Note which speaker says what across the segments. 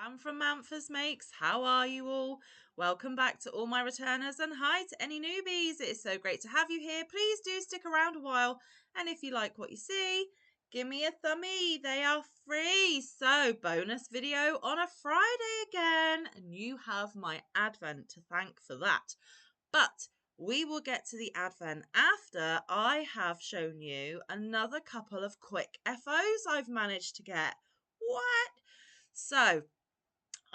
Speaker 1: I'm from Manfa's Makes. How are you all? Welcome back to all my returners, and hi to any newbies. It is so great to have you here. Please do stick around a while, and if you like what you see, give me a thumbie. They are free. So, bonus video on a Friday again, and you have my Advent to thank for that. But we will get to the Advent after I have shown you another couple of quick FOs I've managed to get. What? So,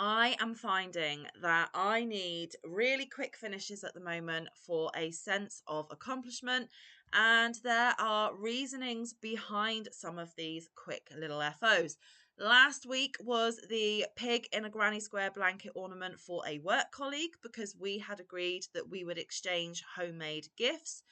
Speaker 1: I am finding that I need really quick finishes at the moment for a sense of accomplishment, and there are reasonings behind some of these quick little FOs. Last week was the pig in a granny square blanket ornament for a work colleague because we had agreed that we would exchange homemade gifts.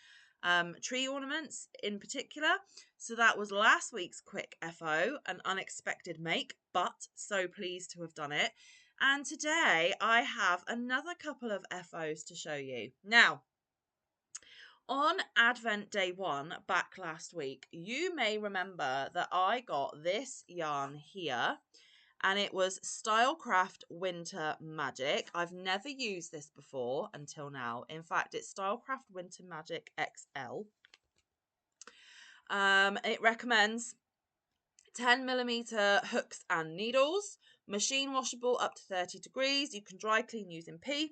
Speaker 1: Tree ornaments in particular. So that was last week's quick FO, an unexpected make, but so pleased to have done it. And today I have another couple of FOs to show you. Now, on Advent Day 1 back last week, you may remember that I got this yarn here, and it was Stylecraft Winter Magic. I've never used this before until now. In fact, it's Stylecraft Winter Magic XL. It recommends 10mm hooks and needles, machine washable up to 30 degrees. You can dry clean using P.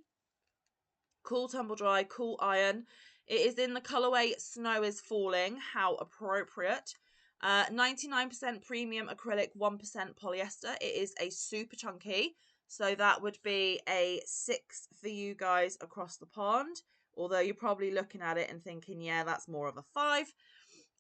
Speaker 1: Cool tumble dry, cool iron. It is in the colourway Snow is Falling. How appropriate. 99% premium acrylic, 1% polyester. It is a super chunky. So that would be a 6 for you guys across the pond. Although you're probably looking at it and thinking, yeah, that's more of a 5.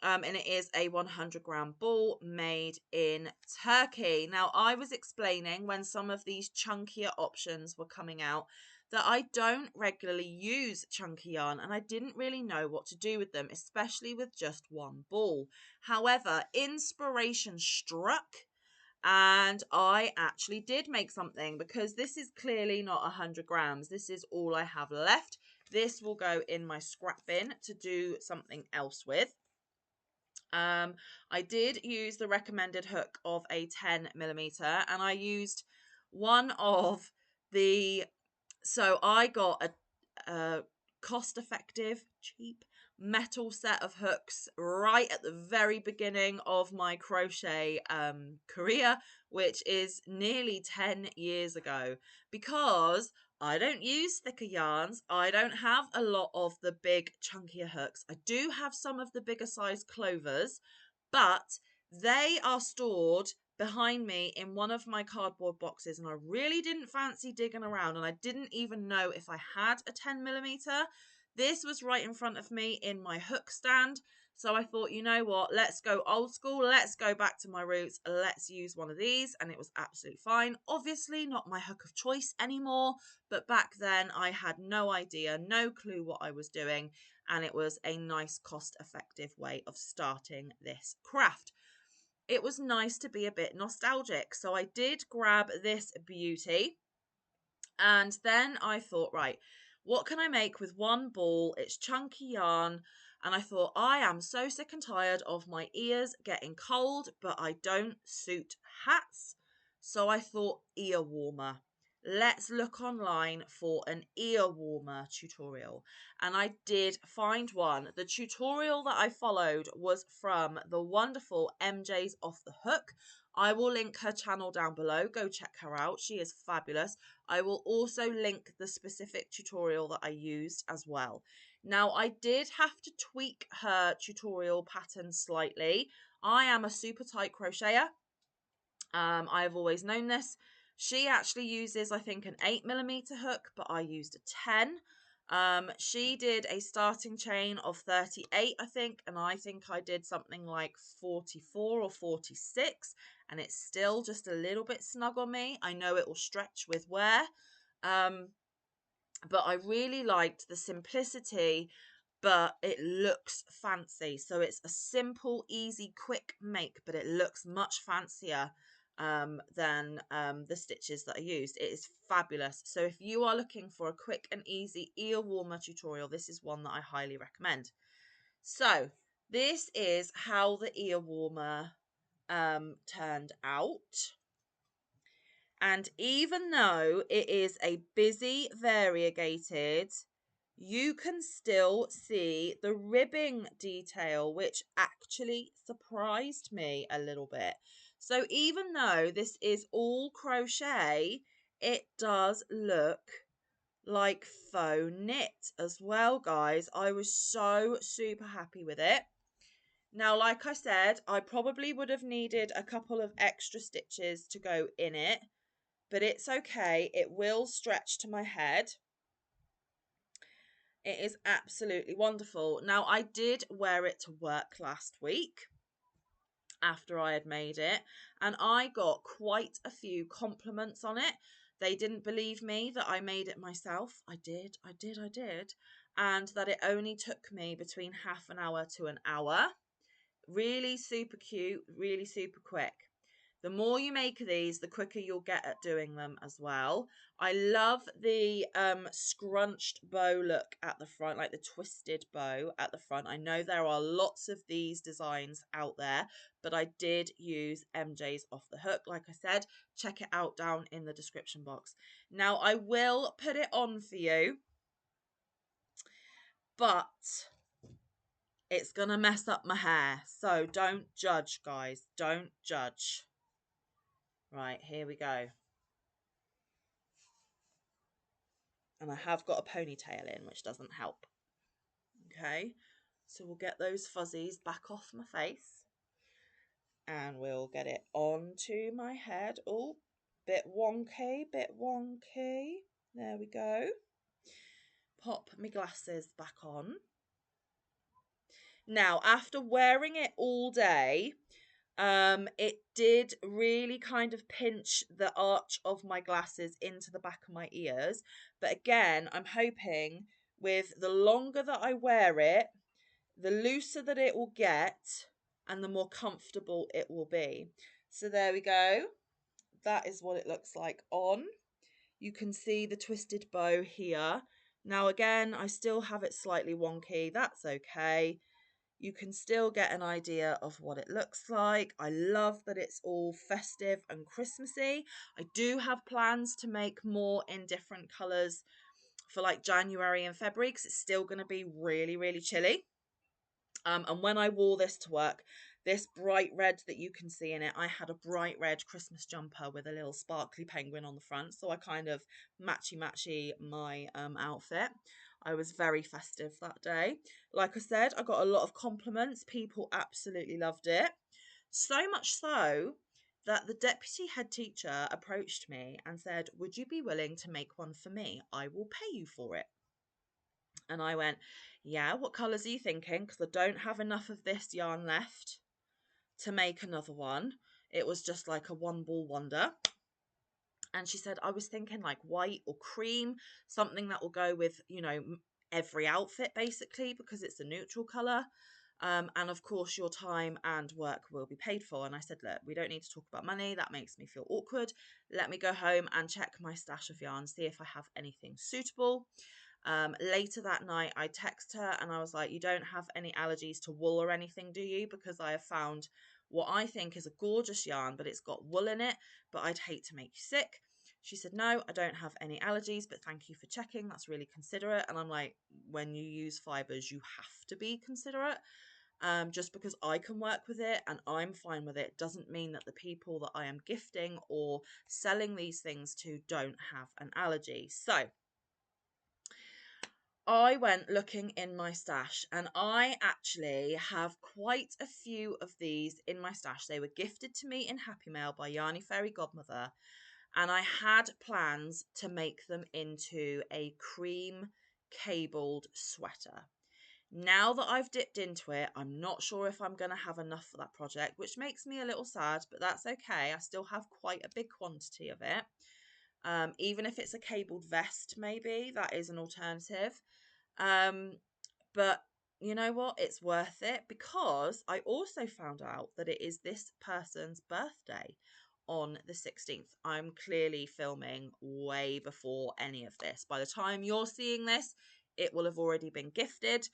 Speaker 1: And it is a 100-gram ball made in Turkey. Now, I was explaining when some of these chunkier options were coming out that I don't regularly use chunky yarn, and I didn't really know what to do with them, especially with just one ball. However, inspiration struck, and I actually did make something, because this is clearly not 100 grams. This is all I have left. This will go in my scrap bin to do something else with. I did use the recommended hook of a 10mm, and I used one of the, so I got a cost-effective, cheap metal set of hooks right at the very beginning of my crochet career, which is nearly 10 years ago, because I don't use thicker yarns. I don't have a lot of the big chunkier hooks. I do have some of the bigger size clovers, but they are stored behind me in one of my cardboard boxes, and I really didn't fancy digging around, and I didn't even know if I had a 10mm. This was right in front of me in my hook stand, so I thought, you know what, let's go old school, let's go back to my roots, let's use one of these, and it was absolutely fine. Obviously not my hook of choice anymore, but back then I had no idea, no clue what I was doing, and it was a nice cost-effective way of starting this craft. It was nice to be a bit nostalgic, so I did grab this beauty, and then I thought, right, what can I make with one ball? It's chunky yarn, and I thought, I am so sick and tired of my ears getting cold, but I don't suit hats, so I thought ear warmer. Let's look online for an ear warmer tutorial. And I did find one. The tutorial that I followed was from the wonderful MJ's Off the Hook. I will link her channel down below. Go check her out. She is fabulous. I will also link the specific tutorial that I used as well. Now, I did have to tweak her tutorial pattern slightly. I am a super tight crocheter. I have always known this. She actually uses, I think, an 8mm hook, but I used a 10. She did a starting chain of 38, I think, and I think I did something like 44 or 46, and it's still just a little bit snug on me. I know it will stretch with wear, but I really liked the simplicity, but it looks fancy. So it's a simple, easy, quick make, but it looks much fancier than the stitches that I used. It is fabulous. So if you are looking for a quick and easy ear warmer tutorial, this is one that I highly recommend. So this is how the ear warmer turned out. And even though it is a busy variegated, you can still see the ribbing detail, which actually surprised me a little bit. So even though this is all crochet, it does look like faux knit as well, guys. I was so super happy with it. Now, like I said, I probably would have needed a couple of extra stitches to go in it, but it's okay. It will stretch to my head. It is absolutely wonderful. Now, I did wear it to work last week after I had made it, and I got quite a few compliments on it. They didn't believe me that I made it myself. I did. And that it only took me between half an hour to an hour. Really super cute, really super quick. The more you make of these, the quicker you'll get at doing them as well. I love the scrunched bow look at the front, like the twisted bow at the front. I know there are lots of these designs out there, but I did use MJ's off the hook. Like I said, check it out down in the description box. Now, I will put it on for you, but it's going to mess up my hair. So don't judge, guys. Don't judge. Right, here we go. And I have got a ponytail in, which doesn't help. Okay, so we'll get those fuzzies back off my face. And we'll get it onto my head. Oh, bit wonky, bit wonky. There we go. Pop my glasses back on. Now, after wearing it all day, it did really kind of pinch the arch of my glasses into the back of my ears. But again, I'm hoping with the longer that I wear it, the looser that it will get and the more comfortable it will be. So there we go. That is what it looks like on. You can see the twisted bow here. Now again, I still have it slightly wonky. That's okay. You can still get an idea of what it looks like. I love that it's all festive and Christmassy. I do have plans to make more in different colours for like January and February because it's still going to be really, really chilly. And when I wore this to work, this bright red that you can see in it, I had a bright red Christmas jumper with a little sparkly penguin on the front. So I kind of matchy my outfit. I was very festive that day. Like I said, I got a lot of compliments. People absolutely loved it. So much so that the deputy head teacher approached me and said, "Would you be willing to make one for me? I will pay you for it." And I went, "Yeah, what colours are you thinking? Because I don't have enough of this yarn left to make another one." It was just like a one ball wonder. And she said, "I was thinking like white or cream, something that will go with, you know, every outfit basically, because it's a neutral colour. And of course, your time and work will be paid for." And I said, "Look, we don't need to talk about money. That makes me feel awkward. Let me go home and check my stash of yarn, see if I have anything suitable." Later that night, I texted her and I was like, "You don't have any allergies to wool or anything, do you? Because I have found what I think is a gorgeous yarn, but it's got wool in it, but I'd hate to make you sick." She said, "No, I don't have any allergies, but thank you for checking. That's really considerate." And I'm like, when you use fibres, you have to be considerate. Just because I can work with it and I'm fine with it doesn't mean that the people that I am gifting or selling these things to don't have an allergy. So I went looking in my stash and I actually have quite a few of these in my stash. They were gifted to me in Happy Mail by Yarny Fairy Godmother, and I had plans to make them into a cream cabled sweater. Now that I've dipped into it, I'm not sure if I'm going to have enough for that project, which makes me a little sad, but that's okay. I still have quite a big quantity of it. Even if it's a cabled vest, maybe that is an alternative. But you know what? It's worth it because I also found out that it is this person's birthday on the 16th. I'm clearly filming way before any of this. By the time you're seeing this, it will have already been gifted,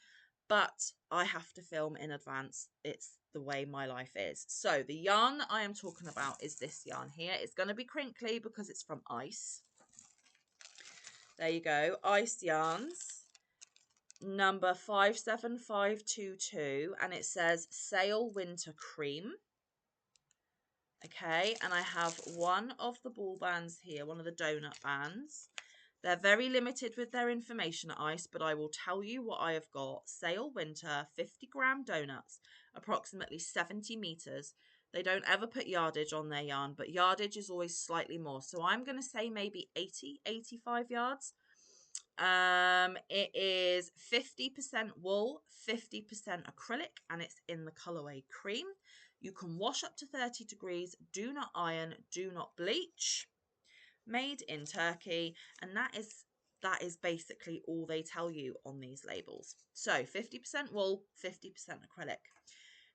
Speaker 1: but I have to film in advance. It's the way my life is. So the yarn that I am talking about is this yarn here. It's going to be crinkly because it's from Ice. There you go, Ice Yarns, number 57522, and it says Sail Winter Cream. Okay, and I have one of the ball bands here, one of the donut bands. They're very limited with their information at Ice, but I will tell you what I have got. Sail Winter 50-gram donuts, approximately 70 meters. They don't ever put yardage on their yarn, but yardage is always slightly more. So I'm going to say maybe 80, 85 yards. It is 50% wool, 50% acrylic, and it's in the colorway cream. You can wash up to 30 degrees, do not iron, do not bleach. Made in Turkey, and that is basically all they tell you on these labels. So 50% wool, 50% acrylic.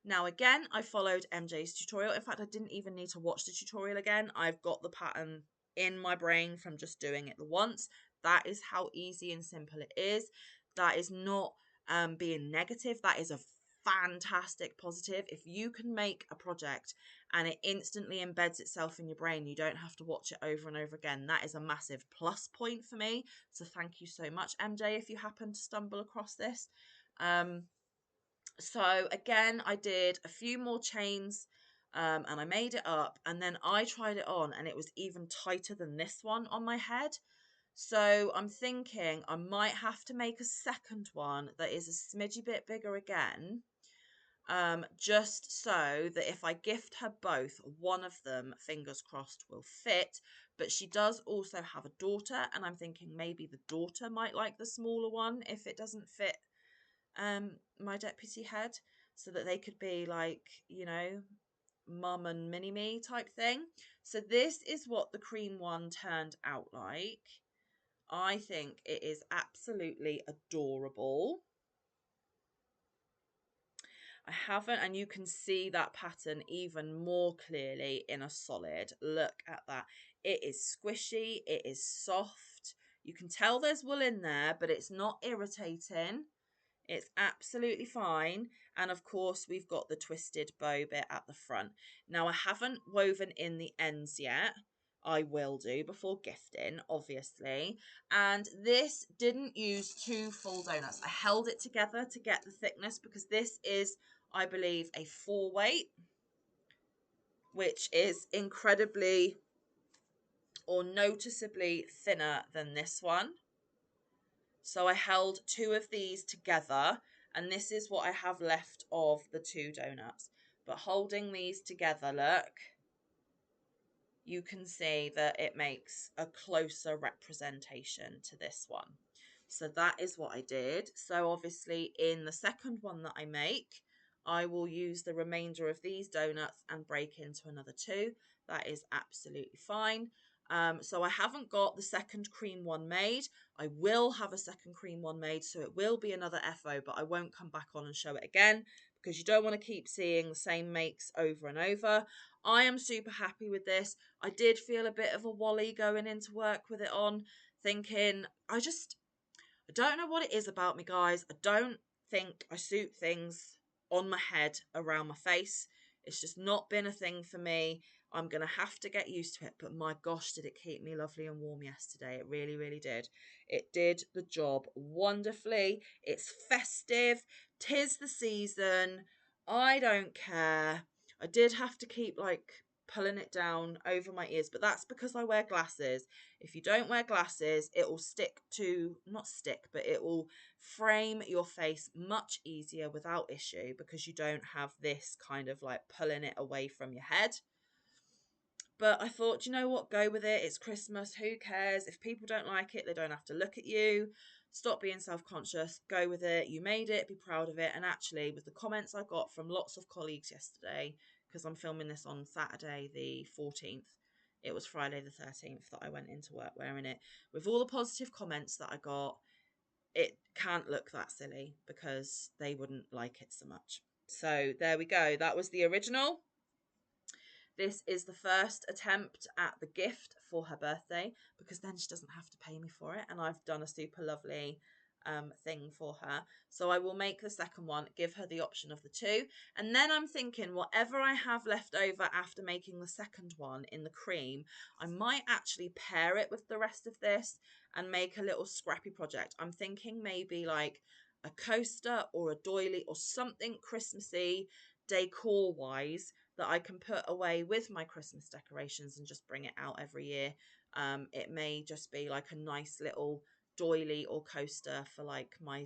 Speaker 1: Now again, I followed MJ's tutorial. In fact, I didn't even need to watch the tutorial again. I've got the pattern in my brain from just doing it the once. That is how easy and simple it is. That is not being negative. That is a fantastic positive. If you can make a project and it instantly embeds itself in your brain, you don't have to watch it over and over again. That is a massive plus point for me. So thank you so much, MJ, if you happen to stumble across this. So again, I did a few more chains and I made it up, and then I tried it on and it was even tighter than this one on my head. So I'm thinking I might have to make a second one that is a smidgy bit bigger again, just so that if I gift her both, one of them, fingers crossed, will fit. But she does also have a daughter, and I'm thinking maybe the daughter might like the smaller one if it doesn't fit my deputy head, so that they could be like, you know, mum and mini me type thing. So this is what the cream one turned out like. I think it is absolutely adorable. I haven't, and you can see that pattern even more clearly in a solid. Look at that. It is squishy, it is soft. You can tell there's wool in there, but it's not irritating. It's absolutely fine. And of course, we've got the twisted bow bit at the front. Now, I haven't woven in the ends yet. I will do before gifting, obviously. And this didn't use two full donuts. I held it together to get the thickness because this is, I believe, a 4-weight, which is incredibly or noticeably thinner than this one. So I held two of these together, and this is what I have left of the two donuts. But holding these together, look, you can see that it makes a closer representation to this one. So that is what I did. So obviously in the second one that I make, I will use the remainder of these donuts and break into another two. That is absolutely fine. So I haven't got the second cream one made. I will have a second cream one made, so it will be another FO, but I won't come back on and show it again because you don't want to keep seeing the same makes over and over. I am super happy with this. I did feel a bit of a wally going into work with it on, thinking, I don't know what it is about me, guys. I don't think I suit things on my head, around my face. It's just not been a thing for me. I'm going to have to get used to it. But my gosh, did it keep me lovely and warm yesterday. It really, really did. It did the job wonderfully. It's festive. 'Tis the season. I don't care. I did have to keep pulling it down over my ears, but that's because I wear glasses. If you don't wear glasses, it will not stick, but it will frame your face much easier without issue because you don't have this kind of pulling it away from your head. But I thought, you know what, go with it. It's Christmas. Who cares? If people don't like it, they don't have to look at you. Stop being self-conscious. Go with it. You made it. Be proud of it. And actually, with the comments I got from lots of colleagues yesterday, because I'm filming this on Saturday the 14th, it was Friday the 13th that I went into work wearing it. With all the positive comments that I got, it can't look that silly because they wouldn't like it so much. So there we go. That was the original. This is the first attempt at the gift for her birthday because then she doesn't have to pay me for it. And I've done a super lovely thing for her. So I will make the second one, give her the option of the two. And then I'm thinking whatever I have left over after making the second one in the cream, I might actually pair it with the rest of this and make a little scrappy project. I'm thinking maybe like a coaster or a doily or something Christmassy decor wise that I can put away with my Christmas decorations and just bring it out every year. It may just be like a nice little doily or coaster for like my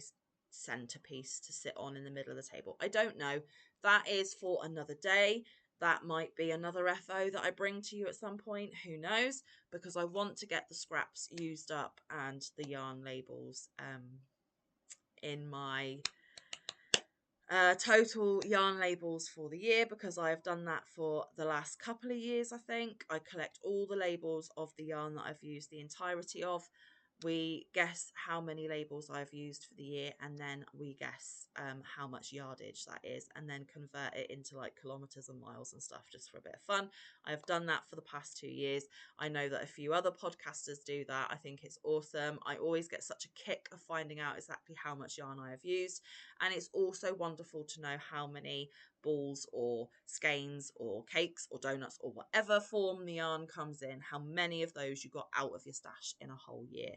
Speaker 1: centerpiece to sit on in the middle of the table. I don't know. That is for another day. That might be another FO that I bring to you at some point. Who knows? Because I want to get the scraps used up and the yarn labels in my total yarn labels for the year, because I've done that for the last couple of years. I think I collect all the labels of the yarn that I've used the entirety of. We guess how many labels I've used for the year, and then we guess how much yardage that is, and then convert it into like kilometers and miles and stuff just for a bit of fun. I've done that for the past 2 years. I know that a few other podcasters do that. I think it's awesome. I always get such a kick of finding out exactly how much yarn I have used, and it's also wonderful to know how many balls or skeins or cakes or donuts or whatever form the yarn comes in, how many of those you got out of your stash in a whole year.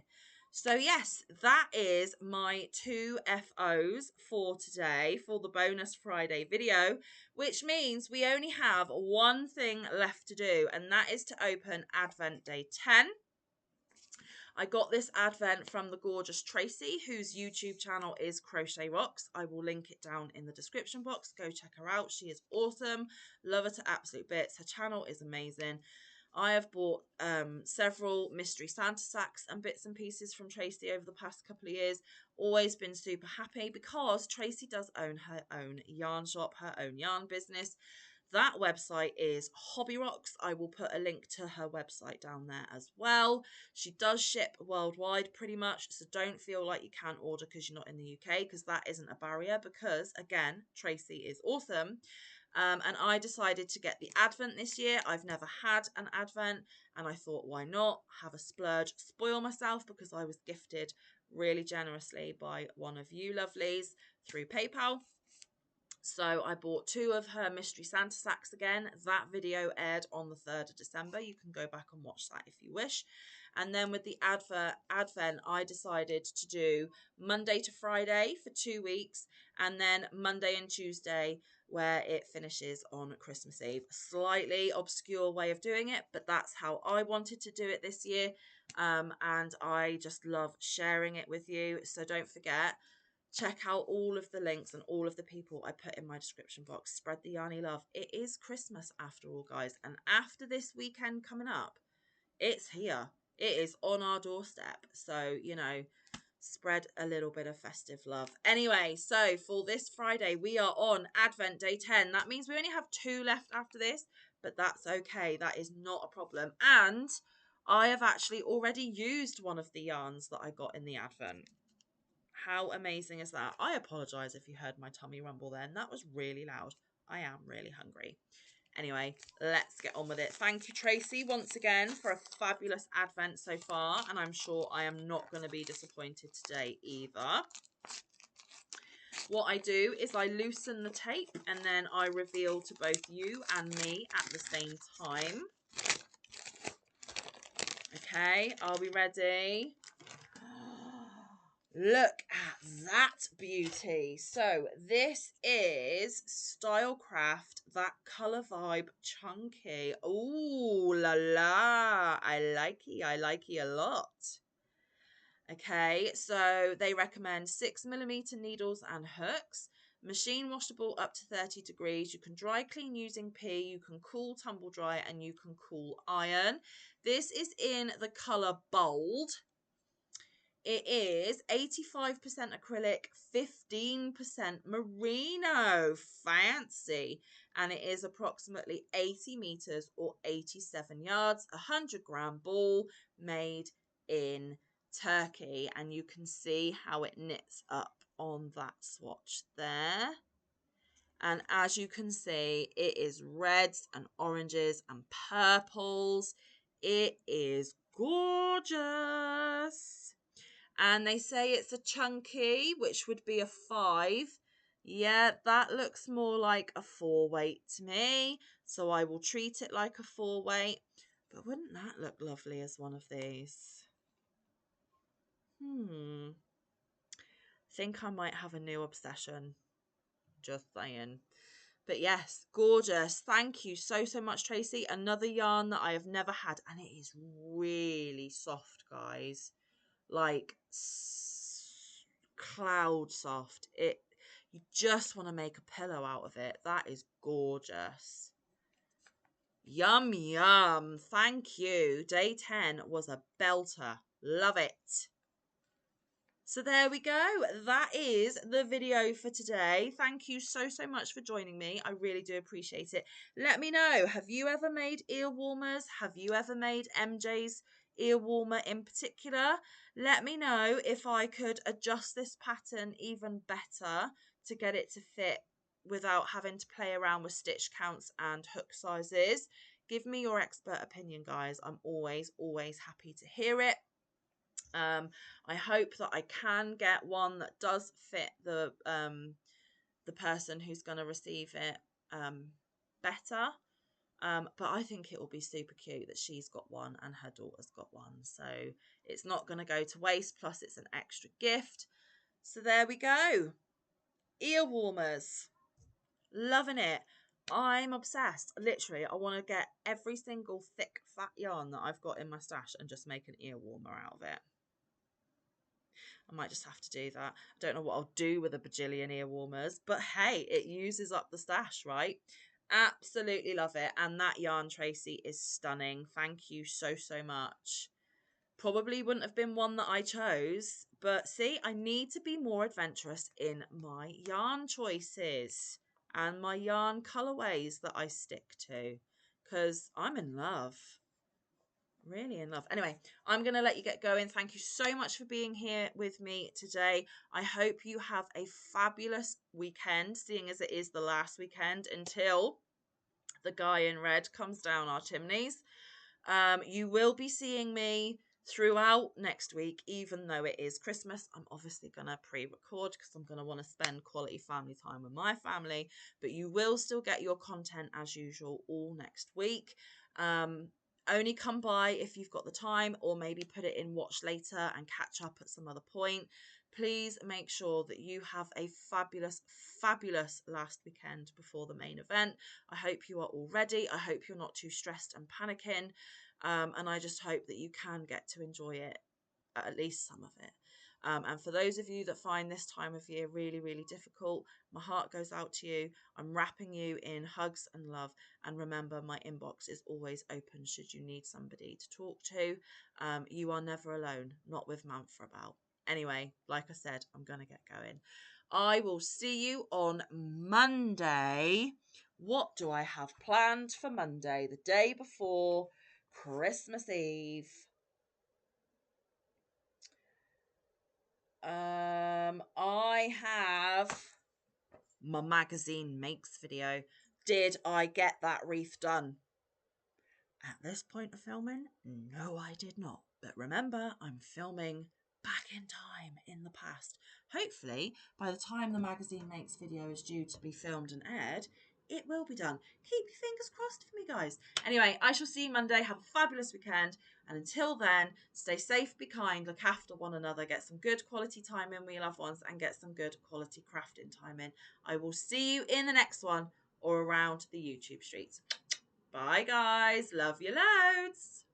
Speaker 1: So yes, that is my 2 FOs for today for the bonus Friday video, which means we only have one thing left to do, and that is to open Advent Day 10. I got this advent from the gorgeous Tracy, whose YouTube channel is Crochet Rocks. I will link it down in the description box. Go check her out. She is awesome. Love her to absolute bits. Her channel is amazing. I have bought several mystery Santa sacks and bits and pieces from Tracy over the past couple of years. Always been super happy because Tracy does own her own yarn shop, her own yarn business. That website is Hobby Rocks. I will put a link to her website down there as well. She does ship worldwide pretty much, so don't feel like you can't order because you're not in the UK, because that isn't a barrier, because again, Tracy is awesome. And I decided to get the Advent this year. I've never had an Advent, and I thought, why not have a splurge, spoil myself, because I was gifted really generously by one of you lovelies through PayPal. So I bought 2 of her mystery Santa sacks again. That video aired on the 3rd of December. You can go back and watch that if you wish. And then with the Advent, I decided to do Monday to Friday for 2 weeks, and then Monday and Tuesday where it finishes on Christmas Eve. Slightly obscure way of doing it, but that's how I wanted to do it this year. And I just love sharing it with you. So don't forget, check out all of the links and all of the people I put in my description box. Spread the yarny love. It is Christmas after all, guys. And after this weekend coming up, it's here. It is on our doorstep. So, you know, spread a little bit of festive love. Anyway, so for this Friday, we are on Advent Day 10. That means we only have 2 left after this, but that's okay. That is not a problem. And I have actually already used one of the yarns that I got in the Advent. How amazing is that? I apologize if you heard my tummy rumble then. That was really loud. I am really hungry. Anyway, let's get on with it. Thank you, Tracy, once again for a fabulous Advent so far. And I'm sure I am not going to be disappointed today either. What I do is I loosen the tape and then I reveal to both you and me at the same time. Okay, are we ready? Look at that beauty. So this is Stylecraft, that colour vibe chunky. Ooh la la. I like it a lot. Okay, so they recommend 6mm needles and hooks. Machine washable up to 30 degrees. You can dry clean using P. You can cool tumble dry, and you can cool iron. This is in the colour bold. It is 85% acrylic, 15% merino. Fancy. And it is approximately 80 meters or 87 yards, 100-gram ball made in Turkey. And you can see how it knits up on that swatch there. And as you can see, it is reds and oranges and purples. It is gorgeous. And they say it's a chunky, which would be a 5. Yeah, that looks more like a 4 weight to me. So I will treat it like a 4 weight. But wouldn't that look lovely as one of these? Think I might have a new obsession. Just saying. But yes, gorgeous. Thank you so, so much, Tracy. Another yarn that I have never had. And it is really soft, guys. Like cloud soft. You just want to make a pillow out of it. That is gorgeous. Yum, yum. Thank you. Day 10 was a belter. Love it. So there we go. That is the video for today. Thank you so, so much for joining me. I really do appreciate it. Let me know, have you ever made ear warmers? Have you ever made MJ's ear warmer in particular? Let me know if I could adjust this pattern even better to get it to fit without having to play around with stitch counts and hook sizes. Give me your expert opinion, guys. I'm always, always happy to hear it. I hope that I can get one that does fit the person who's going to receive it better. But I think it will be super cute that she's got one and her daughter's got one. So it's not going to go to waste. Plus, it's an extra gift. So there we go. Ear warmers. Loving it. I'm obsessed. Literally, I want to get every single thick, fat yarn that I've got in my stash and just make an ear warmer out of it. I might just have to do that. I don't know what I'll do with a bajillion ear warmers, but hey, it uses up the stash, right? Absolutely love it. And that yarn, Tracy, is stunning. Thank you so, so much. Probably wouldn't have been one that I chose, but see, I need to be more adventurous in my yarn choices and my yarn colorways that I stick to, because I'm in love. Really in love. Anyway, I'm going to let you get going. Thank you so much for being here with me today. I hope you have a fabulous weekend, seeing as it is the last weekend until the guy in red comes down our chimneys. You will be seeing me throughout next week, even though it is Christmas. I'm obviously going to pre-record because I'm going to want to spend quality family time with my family, but you will still get your content as usual all next week. Only come by if you've got the time, or maybe put it in watch later and catch up at some other point. Please make sure that you have a fabulous, fabulous last weekend before the main event. I hope you are all ready. I hope you're not too stressed and panicking. And I just hope that you can get to enjoy it, at least some of it. And for those of you that find this time of year really, really difficult, my heart goes out to you. I'm wrapping you in hugs and love. And remember, my inbox is always open should you need somebody to talk to. You are never alone, not with Manfa about. Anyway, like I said, I'm going to get going. I will see you on Monday. What do I have planned for Monday, the day before Christmas Eve? I have my magazine makes video. Did I get that wreath done? At this point of filming, no, I did not. But remember, I'm filming back in time in the past. Hopefully, by the time the magazine makes video is due to be filmed and aired, it will be done. Keep your fingers crossed for me, guys. Anyway, I shall see you Monday. Have a fabulous weekend. And until then, stay safe, be kind, look after one another, get some good quality time in with your loved ones, and get some good quality crafting time in. I will see you in the next one or around the YouTube streets. Bye, guys. Love you loads.